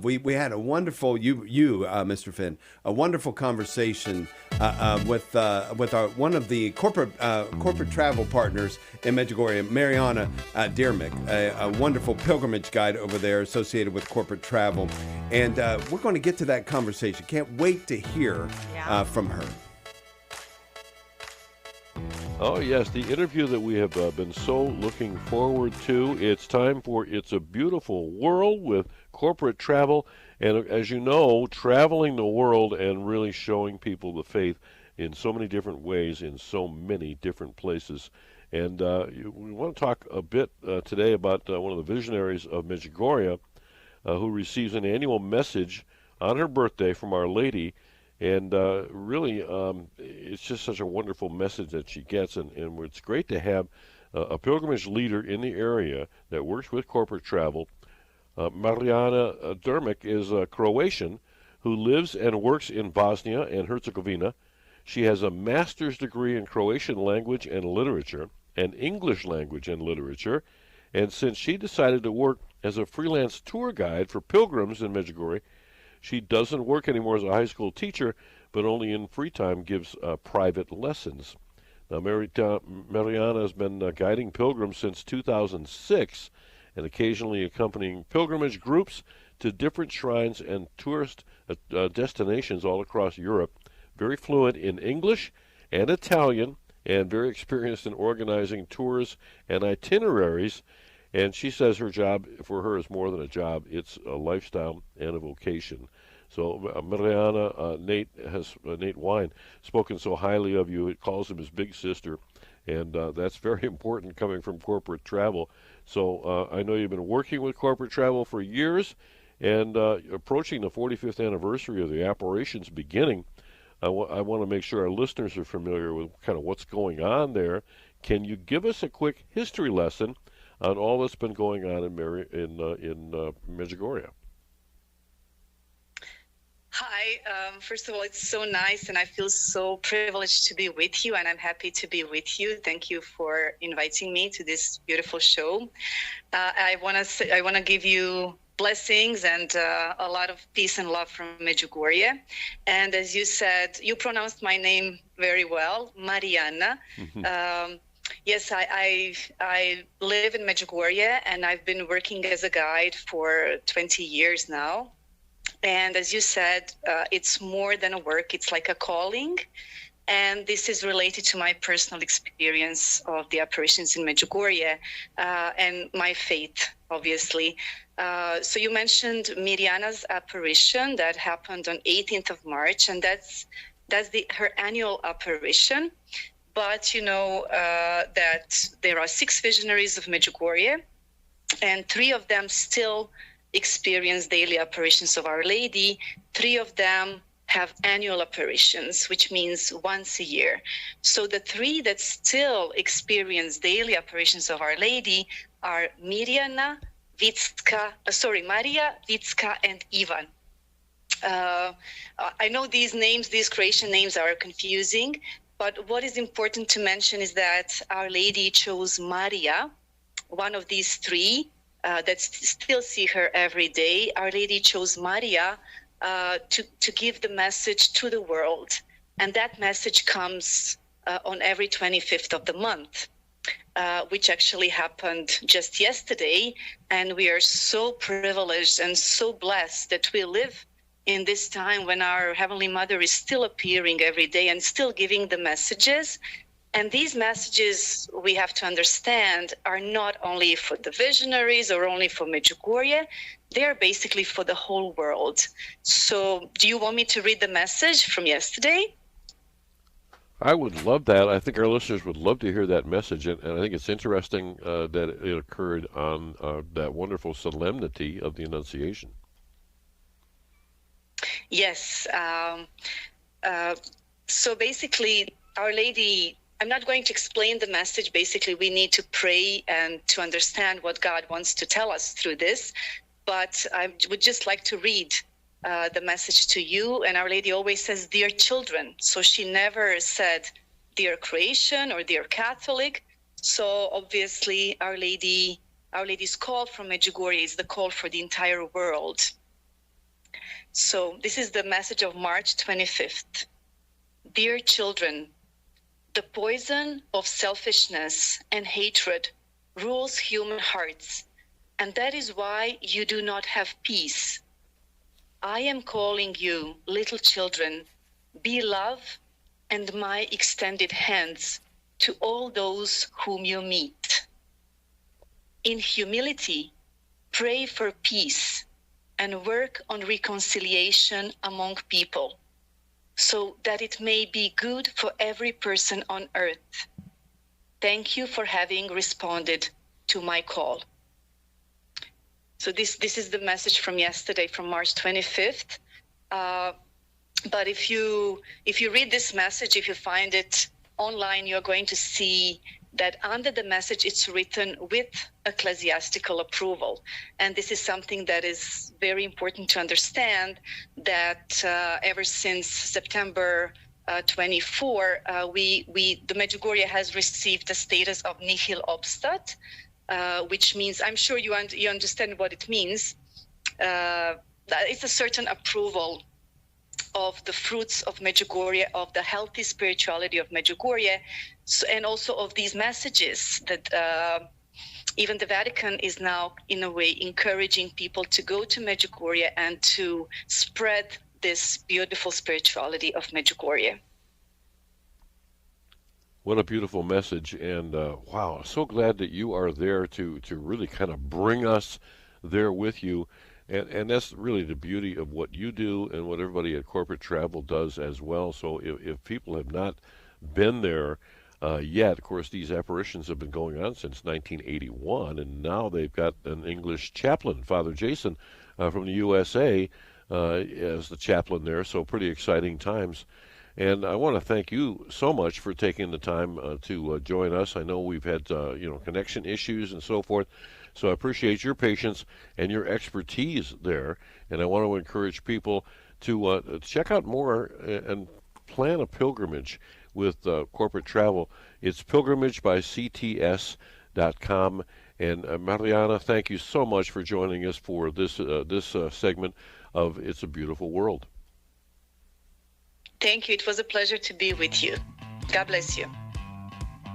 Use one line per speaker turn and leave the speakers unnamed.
We had a wonderful Mr. Finn, a wonderful conversation with our one of the corporate travel partners in Medjugorje, Marijana Dermick, a wonderful pilgrimage guide over there associated with corporate travel, and we're going to get to that conversation. Can't wait to hear from her.
Oh, yes, the interview that we have been so looking forward to. It's time for It's a Beautiful World with corporate travel. And as you know, traveling the world and really showing people the faith in so many different ways, in so many different places. And we want to talk a bit today about one of the visionaries of Medjugorje, who receives an annual message on her birthday from Our Lady. And really, it's just such a wonderful message that she gets, and it's great to have a pilgrimage leader in the area that works with corporate travel. Marijana Dermick is a Croatian who lives and works in Bosnia and Herzegovina. She has a master's degree in Croatian language and literature and English language and literature, and since she decided to work as a freelance tour guide for pilgrims in Medjugorje, she doesn't work anymore as a high school teacher, but only in free time gives private lessons. Now, Mirjana has been guiding pilgrims since 2006 and occasionally accompanying pilgrimage groups to different shrines and tourist destinations all across Europe. Very fluent in English and Italian and very experienced in organizing tours and itineraries. And she says her job for her is more than a job, it's a lifestyle and a vocation. So Mirjana, Nate Wine, spoken so highly of you, it calls him his big sister, and that's very important coming from corporate travel. So I know you've been working with corporate travel for years, and approaching the 45th anniversary of the apparitions beginning, I want to make sure our listeners are familiar with kind of what's going on there. Can you give us a quick history lesson on all that's been going on in Medjugorje?
Hi. First of all, it's so nice, and I feel so privileged to be with you, and I'm happy to be with you. Thank you for inviting me to this beautiful show. I want to give you blessings and a lot of peace and love from Medjugorje. And as you said, you pronounced my name very well, Marijana. Mm-hmm. Yes, I live in Medjugorje, and I've been working as a guide for 20 years now. And as you said, it's more than a work, it's like a calling. And this is related to my personal experience of the apparitions in Medjugorje and my faith, obviously. So you mentioned Mirjana's apparition that happened on 18th of March, and that's her annual apparition. But you know that there are 6 visionaries of Medjugorje, and 3 of them still experience daily apparitions of Our Lady. 3 of them have annual apparitions, which means once a year. So the 3 that still experience daily apparitions of Our Lady are Maria, Vitska, and Ivan. I know these names, these Croatian names are confusing, but what is important to mention is that Our Lady chose Maria, one of these 3 that still see her every day. Our Lady chose Maria to give the message to the world. And that message comes on every 25th of the month, which actually happened just yesterday. And we are so privileged and so blessed that we live in this time when our Heavenly Mother is still appearing every day and still giving the messages. And these messages, we have to understand, are not only for the visionaries or only for Medjugorje, they are basically for the whole world. So do you want me to read the message from yesterday?
I would love that. I think our listeners would love to hear that message, and I think it's interesting that it occurred on that wonderful solemnity of the Annunciation.
Yes. So basically, Our Lady, I'm not going to explain the message. Basically, we need to pray and to understand what God wants to tell us through this. But I would just like to read the message to you. And Our Lady always says, "Dear children." So she never said, "Dear Croatian" or "Dear Catholic." So obviously, Our Lady's call from Medjugorje is the call for the entire world. So this is the message of March 25th. Dear children, the poison of selfishness and hatred rules human hearts, and that is why you do not have peace. I am calling you, little children, be love and my extended hands to all those whom you meet. In humility, pray for peace and work on reconciliation among people, so that it may be good for every person on earth. Thank you for having responded to my call. So this is the message from yesterday, from March 25th. But if you read this message, if you find it online, you're going to see that under the message it's written with ecclesiastical approval. And this is something that is very important to understand, that ever since September 24, the Medjugorje has received the status of nihil obstat, which means, I'm sure you understand what it means. It's a certain approval of the fruits of Medjugorje, of the healthy spirituality of Medjugorje, and also of these messages that even the Vatican is now, in a way, encouraging people to go to Medjugorje and to spread this beautiful spirituality of Medjugorje.
What a beautiful message, and wow, so glad that you are there to really kind of bring us there with you. And that's really the beauty of what you do and what everybody at Corporate Travel does as well. So if people have not been there yet, of course, these apparitions have been going on since 1981, and now they've got an English chaplain, Father Jason, from the USA, as the chaplain there. So pretty exciting times. And I want to thank you so much for taking the time to join us. I know we've had connection issues and so forth. So I appreciate your patience and your expertise there, and I want to encourage people to check out more and plan a pilgrimage with Corporate Travel. It's pilgrimagebycts.com. And Marijana, thank you so much for joining us for this segment of It's a Beautiful World.
Thank you. It was a pleasure to be with you. God bless you.